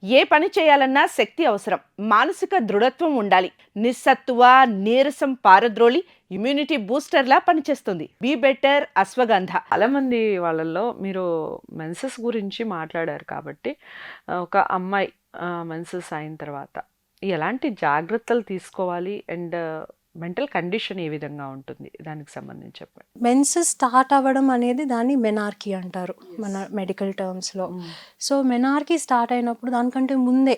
ఏ పని చేయాలన్నా శక్తి అవసరం. మానసిక దృఢత్వం ఉండాలి. నిస్సత్తువ, నీరసం పారద్రోలి ఇమ్యూనిటీ బూస్టర్‌లా పనిచేస్తుంది. Be better ashwagandha. చాలా మంది వాళ్ళల్లో మీరు మెన్సెస్ గురించి మాట్లాడారు కాబట్టి ఒక అమ్మాయి మెన్సెస్ అయిన తర్వాత ఎలాంటి జాగ్రత్తలు తీసుకోవాలి అండ్ మెంటల్ కండిషన్ ఏ విధంగా ఉంటుంది దానికి సంబంధించి చెప్పండి. మెన్సెస్ స్టార్ట్ అవ్వడం అనేది దాన్ని మెనార్కీ అంటారు మన మెడికల్ టర్మ్స్లో. సో మెనార్కీ స్టార్ట్ అయినప్పుడు దానికంటే ముందే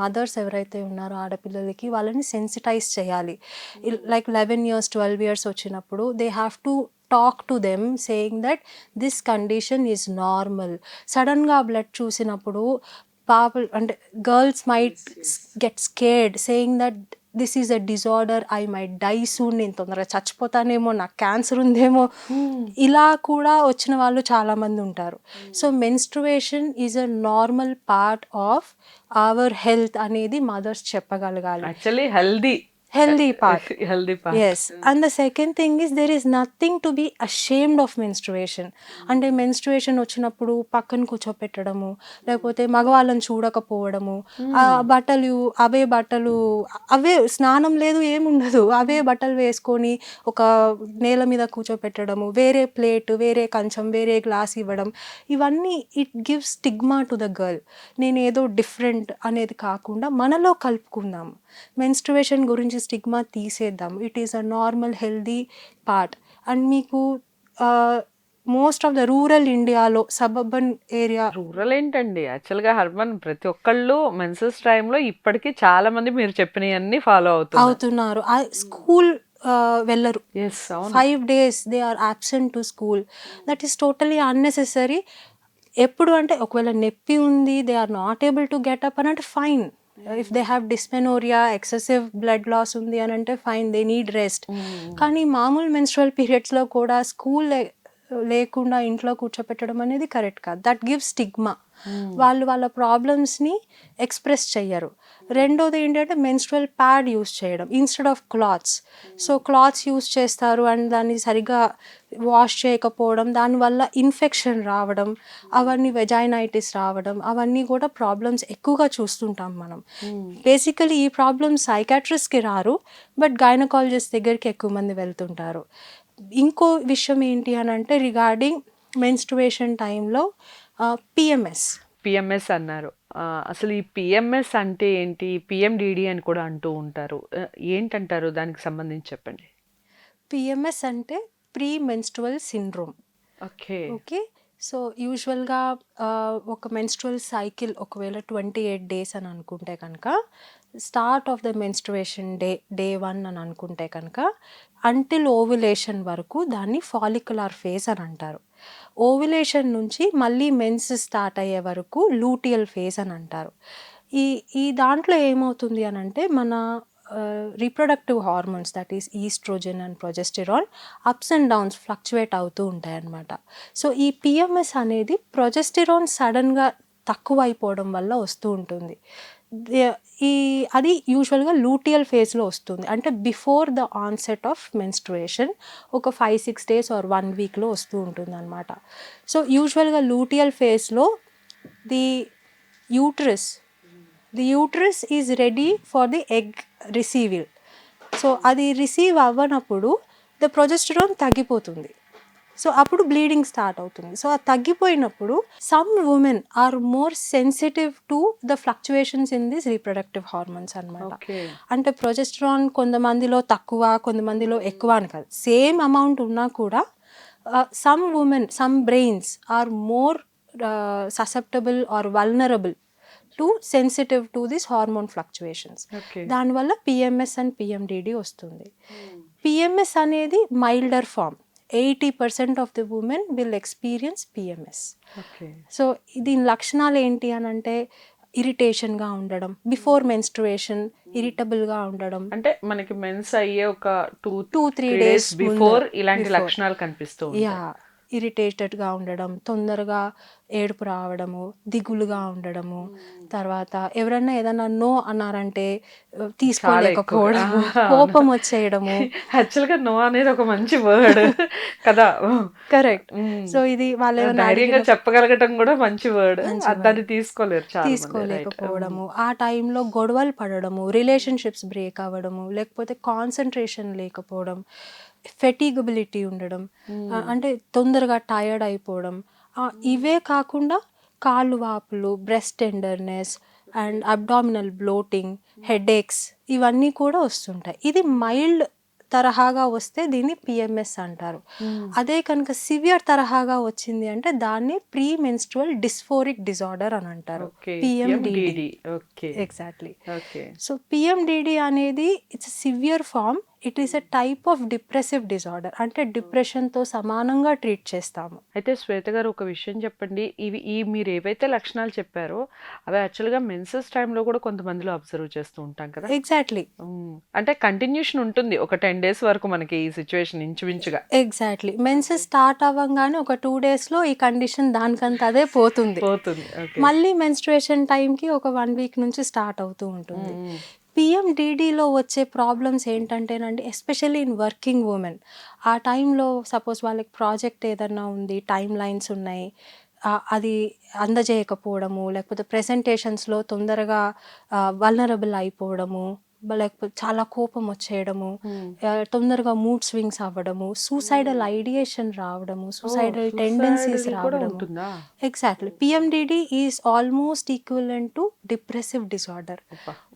మదర్స్ ఎవరైతే ఉన్నారో ఆడపిల్లలకి వాళ్ళని సెన్సిటైజ్ చేయాలి. లైక్ 11 years 12 years వచ్చినప్పుడు they have to talk to them saying that this condition is normal. సడన్గా బ్లడ్ చూసినప్పుడు అంటే girls might get scared saying that this is a disorder, I might die soon, నేను తొందరగా చచ్చిపోతానేమో, నాకు cancer ఉందేమో, ఇలా కూడా వచ్చిన వాళ్ళు చాలామంది ఉంటారు. So menstruation is a normal part of our health అనేది మదర్స్ చెప్పగలగాలి. Actually healthy part. part. Yes. And the second thing is there is nothing to be ashamed of menstruation. అంటే మెన్స్ట్రుయేషన్ వచ్చినప్పుడు పక్కన కూర్చోపెట్టడము, లేకపోతే మగవాళ్ళని చూడకపోవడము, అవే బట్టలు అవే స్నానం లేదు ఏముండదు, అవే బట్టలు వేసుకొని ఒక నేల మీద కూర్చోపెట్టడము, వేరే ప్లేట్, వేరే కంచం, వేరే గ్లాస్ ఇవ్వడం, ఇవన్నీ it gives stigma to the girl. నేను ఏదో డిఫరెంట్ అనేది కాకుండా మనలో కలుపుకుందాం. మెన్స్ట్రుయేషన్ గురించి స్టిగ్మా తీసేద్దాం. It is a normal healthy part. And మీకు మోస్ట్ ఆఫ్ ద రూరల్ ఇండియాలో సబర్బన్ ఏరియా, రూరల్ ఏంటండి యాక్చువల్గా హర్మన్, ప్రతి ఒక్కళ్ళు మెన్సెస్ టైంలో ఇప్పటికీ చాలా మంది మీరు చెప్పినవన్నీ ఫాలో అవుతున్నారు. స్కూల్ వెళ్ళరు, 5 days they are absent to school. That is totally unnecessary. ఎప్పుడు అంటే ఒకవేళ నొప్పి ఉంది, they are not able to get up అని అంటే fine. If they have dysmenorrhoea, excessive blood loss ఉంది అని అంటే ఫైన్, దే నీడ్ రెస్ట్. కానీ మామూలు మెన్స్ట్రువల్ పీరియడ్స్లో కూడా స్కూల్ లేకుండా ఇంట్లో కూర్చోపెట్టడం అనేది కరెక్ట్ కాదు. That gives stigma. వాళ్ళ ప్రాబ్లమ్స్ని ఎక్స్ప్రెస్ చెయ్యరు. రెండోది ఏంటంటే మెన్స్ట్రువల్ ప్యాడ్ యూస్ చేయడం instead of clothes. So clothes use చేస్తారు అండ్ దాన్ని సరిగా వాష్ చేయకపోవడం, దానివల్ల ఇన్ఫెక్షన్ రావడం, అవన్నీ వెజైనైటిస్ రావడం, అవన్నీ కూడా ప్రాబ్లమ్స్ ఎక్కువగా చూస్తుంటాం మనం. బేసికలీ ఈ ప్రాబ్లమ్స్ సైకాట్రిస్ట్కి రారు, బట్ గైనకాలజిస్ట్ దగ్గరికి ఎక్కువ మంది వెళ్తుంటారు. ఇంకో విషయం ఏంటి అని అంటే రిగార్డింగ్ మెన్స్ట్రుయేషన్ టైంలో పిఎంఎస్ అన్నారు. అసలు ఈ పిఎంఎస్ అంటే ఏంటి? పిఎండిడి అని కూడా అంటూ ఉంటారు. ఏంటంటారు దానికి సంబంధించి చెప్పండి. పిఎంఎస్ అంటే pre menstrual syndrome. Okay. So యూజువల్గా ఒక మెన్స్ట్రువల్ సైకిల్ ఒకవేళ 28 days అని అనుకుంటే కనుక, start of the menstruation day 1 అని అనుకుంటే కనుక, అంటిల్ ఓవ్యులేషన్ వరకు దాన్ని ఫాలిక్యులర్ ఫేజ్ అని అంటారు. ఓవ్యులేషన్ నుంచి మళ్ళీ మెన్స్ స్టార్ట్ అయ్యే వరకు లూటియల్ ఫేజ్ అని అంటారు. ఈ దాంట్లో ఏమవుతుంది అని అంటే మన reproductive hormones, that is oestrogen and progesterone, ups and downs fluctuate అవుతూ ఉంటాయి అన్నమాట. సో ఈ పిఎంఎస్ అనేది ప్రొజెస్టెరాన్ సడన్గా తక్కువ అయిపోవడం వల్ల వస్తూ ఉంటుంది. అది యూజువల్గా లూటియల్ ఫేజ్లో వస్తుంది, అంటే before the onset of menstruation ఒక 5-6 days ఆర్ 1 weekలో వస్తూ ఉంటుంది అనమాట. సో యూజువల్గా లూటియల్ ఫేజ్లో the uterus is ready for the egg receival. So అది రిసీవ్ అవ్వనప్పుడు ద ప్రొజెస్టెరాన్ తగ్గిపోతుంది. సో అప్పుడు బ్లీడింగ్ స్టార్ట్ అవుతుంది. సో అది తగ్గిపోయినప్పుడు some women are more sensitive to the fluctuations in this reproductive hormones అనమాట. అంటే ప్రొజెస్టెరాన్ కొంతమందిలో తక్కువ, కొంతమందిలో ఎక్కువ అని కాదు, సేమ్ అమౌంట్ ఉన్నా కూడా some women, some brains are more susceptible or vulnerable to sensitive to this hormone fluctuations. దానివల్ల పిఎంఎస్ అండ్ పిఎండిడి వస్తుంది. పిఎంఎస్ అనేది milder form. 80% of the women will experience PMS. So దీని లక్షణాలు ఏంటి అని అంటే ఇరిటేషన్గా ఉండడం, బిఫోర్ మెన్స్ట్రుయేషన్ ఇరిటబుల్గా ఉండడం, అంటే మనకి మెన్స్ అయ్యే ఒక 2-3 days బిఫోర్ ఇలాంటి లక్షణాలు కనిపిస్తూ ఉంటాయి. ఇరిటేటెడ్గా ఉండడం, తొందరగా ఏడుపు రావడము, దిగులుగా ఉండడము, తర్వాత ఎవరన్నా ఏదన్నా నో అన్నారంటే తీసుకోలేకపోవడము, కోపం వచ్చేయడము. యాక్చువల్గా నో అనేది ఒక మంచి వర్డ్ కదా. కరెక్ట్. సో ఇది వాళ్ళు ఏమైనా ధైర్యంగా చెప్పగలగటం కూడా మంచి వర్డ్, మంచి దాన్ని తీసుకోలేరు చాలా మంది. తీసుకోలేకపోవడము, ఆ టైంలో గొడవలు పడడము, రిలేషన్షిప్స్ బ్రేక్ అవ్వడము, లేకపోతే కాన్సన్ట్రేషన్ లేకపోవడం, ఫెటిగబిలిటీ ఉండడం, అంటే తొందరగా టైర్డ్ అయిపోవడం. ఇవే కాకుండా కాళ్ళు వాపులు, breast tenderness and abdominal bloating, headaches ఇవన్నీ కూడా వస్తుంటాయి. ఇది మైల్డ్ తరహాగా వస్తే దీన్ని పిఎంఎస్ అంటారు. అదే కనుక సివియర్ తరహాగా వచ్చింది అంటే దాన్ని ప్రీ మెన్స్ట్రువల్ డిస్ఫోరిక్ డిజార్డర్ అని అంటారు, పిఎండిడి. ఎగ్జాక్ట్లీ. సో పిఎండిడి అనేది it's severe form. It is a type of depressive disorder, అంటే డిప్రెషన్తో సమానంగా ట్రీట్ చేస్తాము. అయితే శ్వేత గారు ఒక విషయం చెప్పండి, మీరు ఏవైతే లక్షణాలు చెప్పారో అవి యాక్చువల్గా మెన్సెస్ టైంలో కూడా కొంతమందిలో అబ్జర్వ్ చేస్తూ ఉంటాం కదా. ఎగ్జాక్ట్లీ. అంటే కంటిన్యూషన్ ఉంటుంది ఒక 10 days వరకు మనకి ఈ సిచ్యువేషన్ ఇంచుమించుగా. ఎగ్జాక్ట్లీ. మెన్సెస్ స్టార్ట్ అవ్వగానే ఒక 2 daysలో ఈ కండిషన్ దానికంత అదే పోతుంది. మళ్ళీ మెన్స్ట్రుయేషన్ టైంకి ఒక 1 week నుంచి స్టార్ట్ అవుతూ ఉంటుంది. పిఎండిడిలో వచ్చే ప్రాబ్లమ్స్ ఏంటంటేనండి, ఎస్పెషల్లీ ఇన్ వర్కింగ్ ఉమెన్, ఆ టైంలో సపోజ్ వాళ్ళకి ప్రాజెక్ట్ ఏదన్నా ఉంది, టైం లైన్స్ ఉన్నాయి, అది అందజేయకపోవడము, లేకపోతే ప్రెజెంటేషన్స్లో తొందరగా వల్నరబుల్ అయిపోవడము, లేకపోతే చాలా కోపం వచ్చేయడము, తొందరగా మూడ్ స్వింగ్స్ అవ్వడము, సూసైడల్ ఐడియేషన్ రావడము, సూసైడల్ టెండెన్సీస్ రావడము. Exactly. PMDD is almost equivalent to depressive disorder.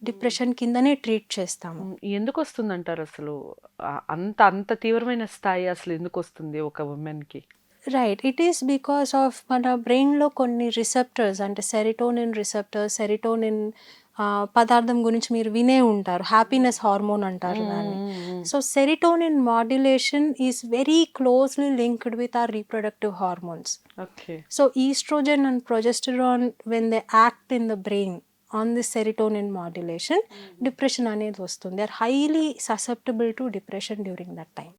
డిప్రెషన్ కిందనే ట్రీట్ చేస్తాము. ఎందుకు వస్తుంది అంటారు అసలు? అంత అంత తీవ్రమైన స్థాయి అసలు ఎందుకు వస్తుంది ఒక ఉమెన్కి? Right. It is because of మన బ్రెయిన్లో కొన్ని రిసెప్టర్స్, అంటే సెరిటోనిన్ రిసెప్టర్స్, సెరిటోనిన్ పదార్థం గురించి మీరు వినే ఉంటారు, హ్యాపీనెస్ హార్మోన్ అంటారు దాన్ని. So serotonin modulation is very closely linked with our reproductive hormones. So oestrogen and progesterone when they act in the brain on the serotonin modulation, depression అనేది వస్తుంది. They are highly susceptible to depression during that time.